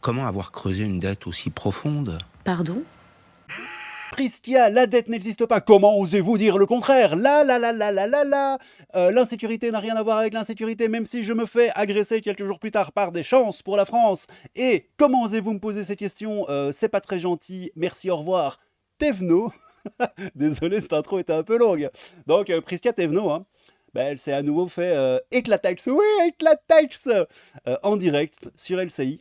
Comment avoir creusé une dette aussi profonde? Pardon? Pristia, la dette n'existe pas. Comment osez-vous dire le contraire? L'insécurité n'a rien à voir avec l'insécurité, même si je me fais agresser quelques jours plus tard par des chances pour la France. Et comment osez-vous me poser ces questions? C'est pas très gentil. Merci, au revoir. Thévenot. Désolé, cette intro était un peu longue. Donc, Prisca Thévenot, hein, elle s'est à nouveau fait éclataxe. Oui, éclataxe en direct sur LCI.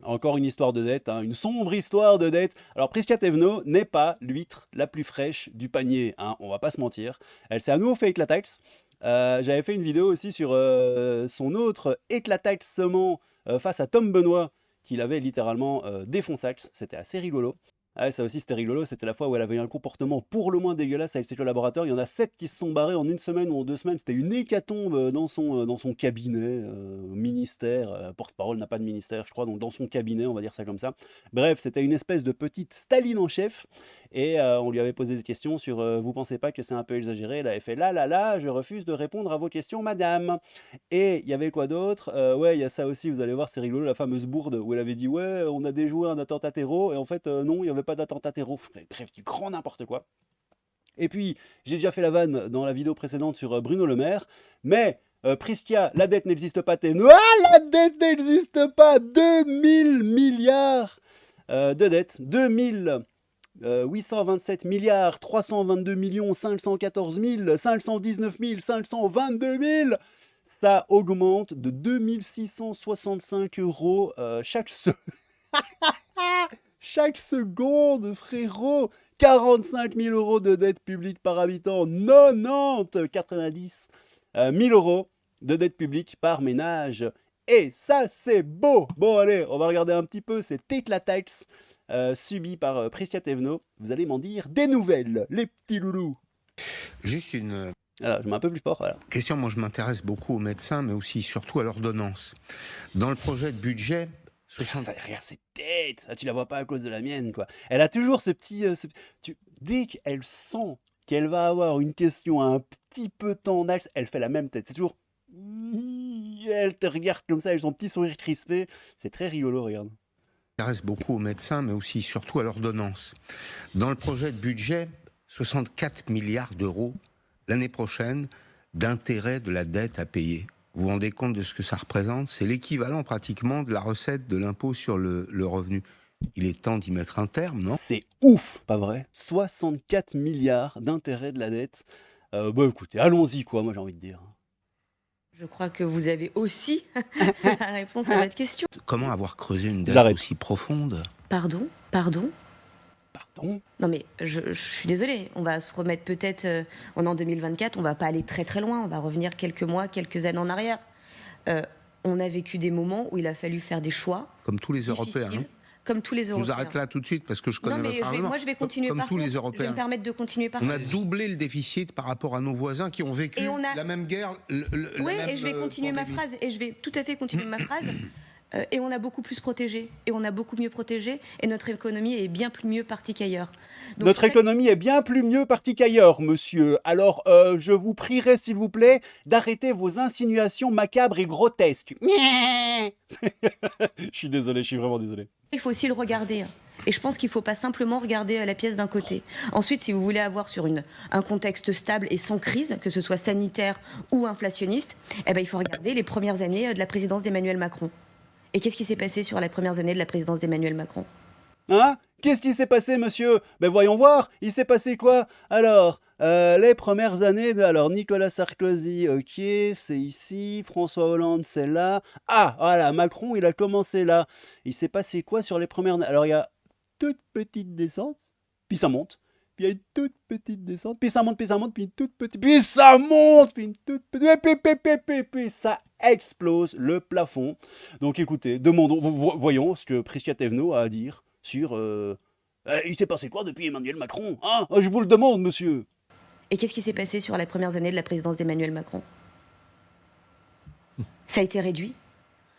Encore une histoire de dette, hein, une sombre histoire de dette. Alors Prisca Thévenot n'est pas l'huître la plus fraîche du panier, hein, on va pas se mentir. Elle s'est à nouveau fait éclataxe. J'avais fait une vidéo aussi sur son autre éclataxement face à Tom Benoît, qu'il avait littéralement défonçaxe. C'était assez rigolo. Ah, ça aussi c'était rigolo, c'était la fois où elle avait eu un comportement pour le moins dégueulasse avec ses collaborateurs. Il y en a 7 qui se sont barrés en une semaine ou en 2 semaines. C'était une hécatombe dans son cabinet, ministère, porte-parole n'a pas de ministère je crois, donc dans son cabinet, on va dire ça comme ça. Bref, c'était une espèce de petite Staline en chef. Et on lui avait posé des questions sur vous pensez pas que c'est un peu exagéré? Elle avait fait là, je refuse de répondre à vos questions, madame. Et il y avait quoi d'autre? Ouais, il y a ça aussi, vous allez voir, c'est rigolo, la fameuse bourde où elle avait dit ouais, on a déjoué un attentat terreau, et en fait, non, il n'y avait pas d'attentat terreau. Bref, du grand n'importe quoi. Et puis, j'ai déjà fait la vanne dans la vidéo précédente sur Bruno Le Maire, mais Prisca, la dette n'existe pas, la dette n'existe pas. 2000 milliards de dettes, 827 milliards 322 millions 514 519 522 000. Ça augmente de 2665 euros chaque seconde, frérot. 45 000 euros de dette publique par habitant. 90 000 euros de dette publique par ménage. Et ça, c'est beau. Bon, allez, on va regarder un petit peu cette éclataxe subie par Prisca Thévenot. Vous allez m'en dire des nouvelles, les petits loulous. Juste une Alors, je mets un peu plus fort, voilà. question. Moi, je m'intéresse beaucoup aux médecins, mais aussi surtout à l'ordonnance. Dans le projet de budget, Regarde cette tête. Ah, tu la vois pas à cause de la mienne, quoi. Elle a toujours ce petit... Dès qu'elle sent qu'elle va avoir une question un petit peu tendax, elle fait la même tête. C'est toujours... Elle te regarde comme ça avec son petit sourire crispé. C'est très rigolo, regarde. je m'intéresse beaucoup aux médecins, mais aussi surtout à l'ordonnance. Dans le projet de budget, 64 milliards d'euros l'année prochaine d'intérêt de la dette à payer. Vous vous rendez compte de ce que ça représente? C'est l'équivalent pratiquement de la recette de l'impôt sur le revenu. Il est temps d'y mettre un terme, non? C'est ouf, pas vrai? 64 milliards d'intérêts de la dette. Écoutez, allons-y, quoi, moi j'ai envie de dire. Je crois que vous avez aussi la réponse à votre question. Comment avoir creusé une dette J'arrête. aussi profonde? Pardon? Pardon? Non mais je suis désolée, on va se remettre peut-être, on est en 2024, on va pas aller très très loin, on va revenir quelques mois, quelques années en arrière. On a vécu des moments où il a fallu faire des choix. Comme tous les difficiles, Européens, hein. Comme tous les Je Européens. vous arrête là tout de suite parce que je connais Non mais votre argument. moi je vais continuer Comme par tous contre. les Je vais Européens. me permettre de continuer par On a contre. doublé le déficit par rapport à nos voisins qui ont vécu Et on a- la même guerre. Oui, et je vais continuer ma phrase, et je vais tout à fait continuer ma phrase. Et on a beaucoup plus protégé, et on a beaucoup mieux protégé, et notre économie est bien plus mieux partie qu'ailleurs. Donc, Notre c'est- économie est bien plus mieux partie qu'ailleurs, monsieur. Alors, je vous prierai, s'il vous plaît, d'arrêter vos insinuations macabres et grotesques. Je suis désolé, je suis vraiment désolé. Il faut aussi le regarder. Et je pense qu'il ne faut pas simplement regarder la pièce d'un côté. Ensuite, si vous voulez avoir sur un contexte stable et sans crise, que ce soit sanitaire ou inflationniste, il faut regarder les premières années de la présidence d'Emmanuel Macron. Et qu'est-ce qui s'est passé sur les premières années de la présidence d'Emmanuel Macron? Hein? Qu'est-ce qui s'est passé, monsieur? Voyons voir, il s'est passé quoi? Alors, les premières années de... Alors, Nicolas Sarkozy, ok, c'est ici. François Hollande, c'est là. Ah, voilà, Macron, il a commencé là. Il s'est passé quoi sur les premières années? Alors, il y a toute petite descente, puis ça monte. Puis il y a une toute petite descente, puis ça monte, puis une toute petite... Puis ça monte, puis une toute petite... Puis ça explose le plafond. Donc, écoutez, voyons ce que Prisca Thévenot a à dire sur... il s'est passé quoi depuis Emmanuel Macron, hein? Je vous le demande, monsieur. Et qu'est-ce qui s'est passé sur les premières années de la présidence d'Emmanuel Macron? Ça a été réduit.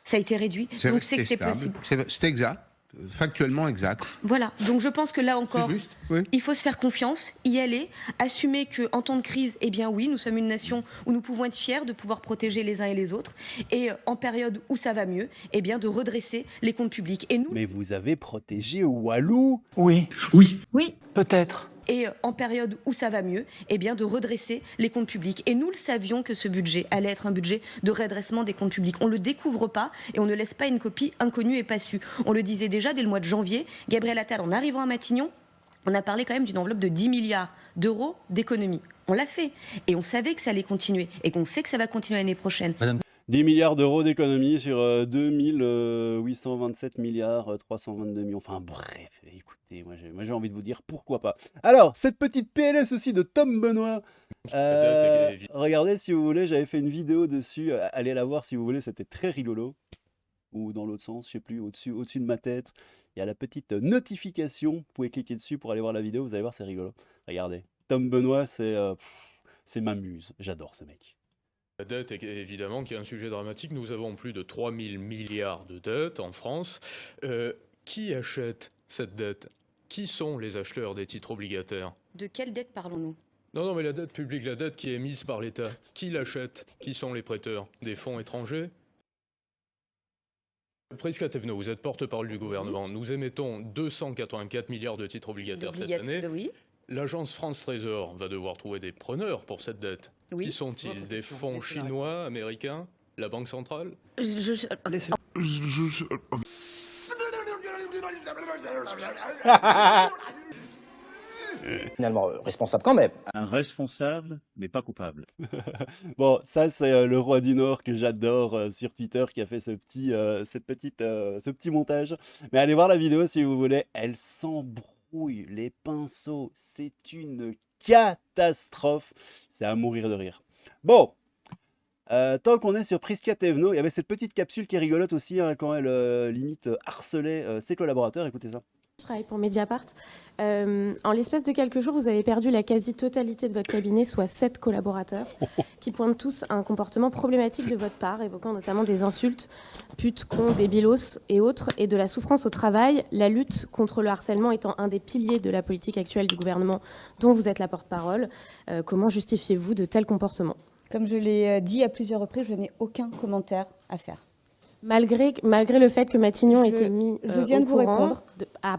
Ça a été réduit. Donc c'est que c'est stable. possible. C'est exact. factuellement exact. Voilà, donc je pense que là encore, C'est juste, oui. il faut se faire confiance, y aller, assumer qu'en temps de crise, eh bien oui, nous sommes une nation où nous pouvons être fiers de pouvoir protéger les uns et les autres, et en période où ça va mieux, eh bien de redresser les comptes publics. Et nous, Mais vous avez protégé Walou. Oui, oui, peut-être. et en période où ça va mieux, eh bien de redresser les comptes publics. Et nous le savions que ce budget allait être un budget de redressement des comptes publics. On ne le découvre pas et on ne laisse pas une copie inconnue et pas su. On le disait déjà dès le mois de janvier. Gabriel Attal, en arrivant à Matignon, on a parlé quand même d'une enveloppe de 10 milliards d'euros d'économie. On l'a fait. Et on savait que ça allait continuer. Et qu'on sait que ça va continuer l'année prochaine. 10 milliards d'euros d'économie sur 2827 milliards 322 millions. Enfin bref, écoutez, moi j'ai envie de vous dire pourquoi pas. Alors, cette petite PLS aussi de Tom Benoît. Regardez si vous voulez, j'avais fait une vidéo dessus. Allez la voir si vous voulez, c'était très rigolo. Ou dans l'autre sens, je sais plus, au-dessus de ma tête. Il y a la petite notification. Vous pouvez cliquer dessus pour aller voir la vidéo. Vous allez voir, c'est rigolo. Regardez. Tom Benoît, c'est ma muse. J'adore ce mec. La dette, évidemment, qui est un sujet dramatique. Nous avons plus de 3 000 milliards de dettes en France. Qui achète cette dette? Qui sont les acheteurs des titres obligataires? De quelle dette parlons-nous? Non, mais la dette publique, la dette qui est émise par l'État. Qui l'achète? Qui sont les prêteurs? Des fonds étrangers? Prisca Thévenot, vous êtes porte-parole du gouvernement. Nous émettons 284 milliards de titres obligataires cette année. Oui. L'agence France Trésor va devoir trouver des preneurs pour cette dette. Oui. Qui sont-ils? Des fonds chinois, américains? La Banque centrale? Finalement, responsable quand même. Un responsable, mais pas coupable. Bon, ça c'est le roi du Nord que j'adore sur Twitter qui a fait ce petit montage. Mais allez voir la vidéo si vous voulez. Elle s'embrouille les pinceaux. C'est une catastrophe. C'est à mourir de rire. Bon, tant qu'on est sur Prisca Thévenot, il y avait cette petite capsule qui est rigolote aussi quand elle limite harcelait ses collaborateurs. Écoutez ça. Je travaille pour Mediapart. En l'espace de quelques jours, vous avez perdu la quasi-totalité de votre cabinet, soit 7 collaborateurs, qui pointent tous à un comportement problématique de votre part, évoquant notamment des insultes, putes, cons, débilos et autres, et de la souffrance au travail, la lutte contre le harcèlement étant un des piliers de la politique actuelle du gouvernement dont vous êtes la porte-parole. Comment justifiez-vous de tels comportements ? Comme je l'ai dit à plusieurs reprises, je n'ai aucun commentaire à faire. Malgré le fait que Matignon ait été mis je viens au de vous courant répondre.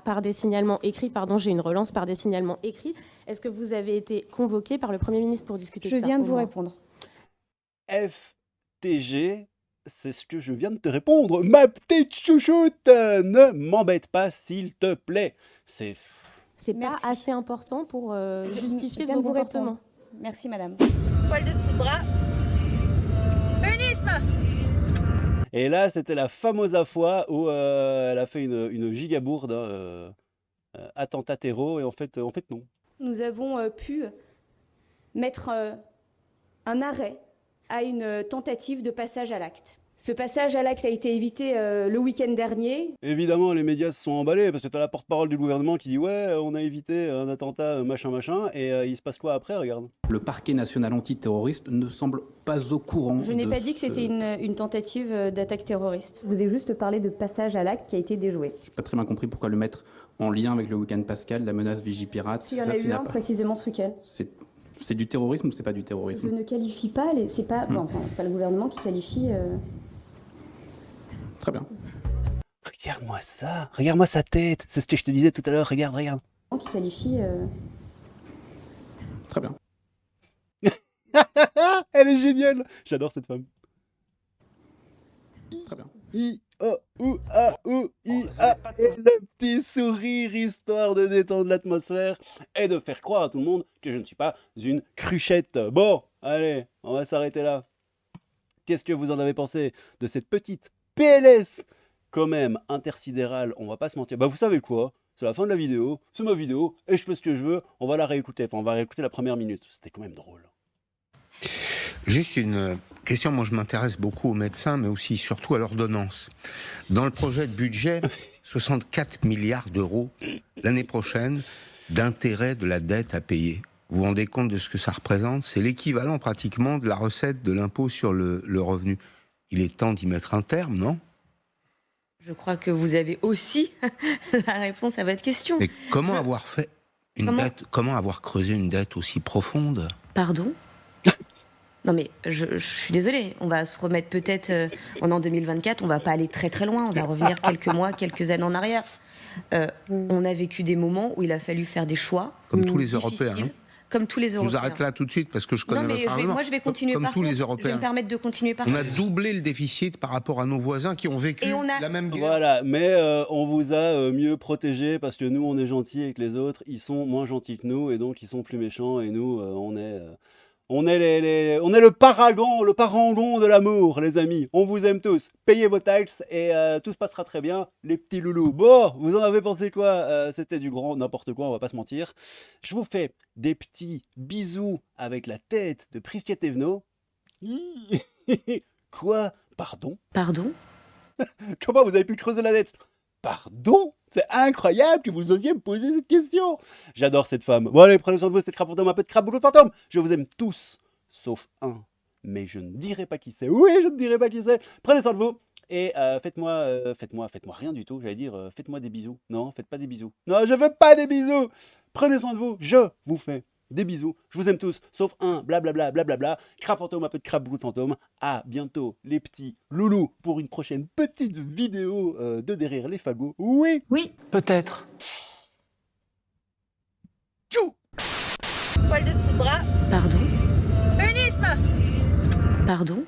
Par des signalements écrits, j'ai une relance par des signalements écrits, est-ce que vous avez été convoqué par le Premier ministre pour discuter de ça? Je viens de vous répondre. FTG, c'est ce que je viens de te répondre. Ma petite chouchoute, ne m'embête pas s'il te plaît. C'est pas Merci. assez important pour justifier Je viens vos de vous comportements. répondre. Merci madame. Poil de dessous de bras. Féminisme. Et là, c'était la fameuse fois où elle a fait une gigabourde, attentat terreau, et en fait non. Nous avons pu mettre un arrêt à une tentative de passage à l'acte. Ce passage à l'acte a été évité le week-end dernier. Évidemment, les médias se sont emballés, parce que t'as la porte-parole du gouvernement qui dit « Ouais, on a évité un attentat, machin, et il se passe quoi après, regarde ?» Le parquet national antiterroriste ne semble pas au courant. Je n'ai pas dit que c'était une tentative d'attaque terroriste. Je vous ai juste parlé de passage à l'acte qui a été déjoué. Je n'ai pas très bien compris pourquoi le mettre en lien avec le week-end Pascal, la menace Vigipirate. Il y en a eu un précisément ce week-end. C'est du terrorisme ou c'est pas du terrorisme? Je ne qualifie pas, c'est pas le gouvernement qui qualifie... Très bien. Regarde-moi ça, regarde-moi sa tête, c'est ce que je te disais tout à l'heure, regarde. Qui qualifie... Très bien. Elle est géniale, j'adore cette femme. Très bien. I-A-U-A-U-I-A et le petit sourire, histoire de détendre l'atmosphère et de faire croire à tout le monde que je ne suis pas une cruchette. Bon, allez, on va s'arrêter là. Qu'est-ce que vous en avez pensé de cette petite PLS quand même intersidérale? On va pas se mentir. Bah vous savez quoi? C'est la fin de la vidéo, c'est ma vidéo et je fais ce que je veux. On va la réécouter. Enfin, on va réécouter la première minute. C'était quand même drôle. Juste une question, moi je m'intéresse beaucoup aux médecins, mais aussi surtout à l'ordonnance. Dans le projet de budget, 64 milliards d'euros l'année prochaine d'intérêt de la dette à payer. Vous vous rendez compte de ce que ça représente? C'est l'équivalent pratiquement de la recette de l'impôt sur le revenu. Il est temps d'y mettre un terme, non? Je crois que vous avez aussi la réponse à votre question. Mais comment avoir fait une Comment dette, comment avoir creusé une dette aussi profonde? Pardon? Non mais je suis désolée, on va se remettre peut-être, on est en 2024, on va pas aller très très loin, on va revenir quelques mois, quelques années en arrière. On a vécu des moments où il a fallu faire des choix. Comme tous les difficiles, Européens. Hein. Comme tous les Je Européens. vous arrête là tout de suite parce que je connais Non mais le Parlement. moi je vais continuer Comme par tous contre. les Je vais Européens. me permettre de continuer par On a contre. doublé le déficit par rapport à nos voisins qui ont vécu Et on a- la même guerre. Voilà, mais on vous a mieux protégé parce que nous, on est gentils et que les autres, ils sont moins gentils que nous et donc ils sont plus méchants et nous, on est le parangon de l'amour, les amis. On vous aime tous. Payez vos taxes et tout se passera très bien, les petits loulous. Bon, vous en avez pensé quoi? C'était du grand n'importe quoi, on va pas se mentir. Je vous fais des petits bisous avec la tête de Prisca Thévenot. Quoi? Pardon? Pardon? Comment vous avez pu creuser la dette? Pardon? C'est incroyable que vous osiez me poser cette question. J'adore cette femme. Bon allez, prenez soin de vous, c'était Crabe Fantôme, un peu de Crabe Boulot Fantôme. Je vous aime tous, sauf un. Mais je ne dirai pas qui c'est. Oui, je ne dirai pas qui c'est. Prenez soin de vous. Et faites-moi rien du tout. J'allais dire, faites-moi des bisous. Non, faites pas des bisous. Non, je veux pas des bisous. Prenez soin de vous. Je vous fais des bisous. Je vous aime tous, sauf un. Blablabla, blablabla. Crabe Fantôme, un peu de Crabe Boulot Fantôme. À bientôt, les petits loulous, pour une prochaine petite vidéo de Derrière les fagots. Oui. Oui, peut-être. Tchou. Poil de dessous de bras. Pardon? Féminisme. Pardon?